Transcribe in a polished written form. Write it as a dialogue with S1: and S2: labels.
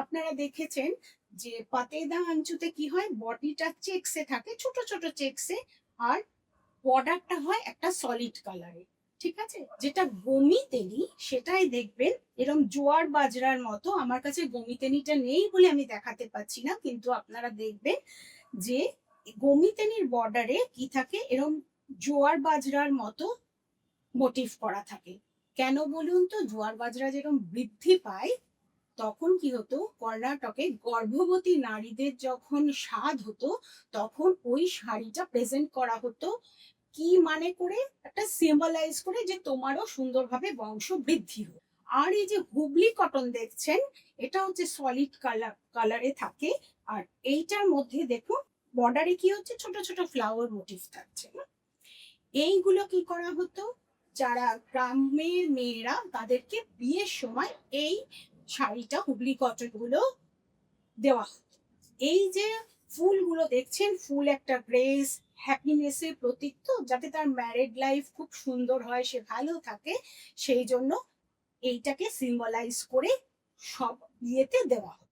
S1: আপনারা দেখেছেন যে পাতেদা আঞ্চুতে কি হয়, বডিটা চেকসে থাকে, ছোট ছোট চেকসে, আর বর্ডারটা হয় একটা সলিড কালারে। ঠিক আছে, যেটা গমিতেনি সেটাই দেখবেন এরম জোয়ার বাজরার মতো। আমার কাছে গমিতেনিটা নেই বলে আমি দেখাতে পাচ্ছি না, কিন্তু আপনারা দেখবেন যে গমিতেনির বর্ডারে কি থাকে, এরম জোয়ার বাজরার মতো মোটিভ করা থাকে। কেন বলুন তো? জোয়ার বাজরা যেরকম বৃদ্ধি পায়, তখন কি হতো, কর্ণাটকে গর্ভবতী নারীদের যখন স্বাদ হতো, তখন ওই শাড়িটা প্রেজেন্ট করা হতো কি মানে করে, একটা সিম্বলাইজ করে যে তোমারও সুন্দরভাবে বংশ বৃদ্ধি হোক। আর এই যে হুবলি কটন দেখছেন, এটা হচ্ছে সলিড কালারে থাকে। আর এইটার মধ্যে দেখুন বর্ডারে কি হচ্ছে, ছোট ছোট ফ্লাওয়ার মোটিভ থাকছে। এইগুলো কি করা হতো, যারা গ্রামের মেয়েরা তাদেরকে বিয়ের সময় এই শাড়িটা, হুবলি কটন গুলো দেওয়া হতো। এই যে ফুলগুলো দেখছেন, ফুল একটা গ্রেস, হ্যাপিনেসের প্রতীক, তো যাতে তার ম্যারিড লাইফ খুব সুন্দর হয়, সে ভালো থাকে, সেই জন্য এইটাকে সিম্বলাইজ করে সব বিয়েতে দেওয়া হয়।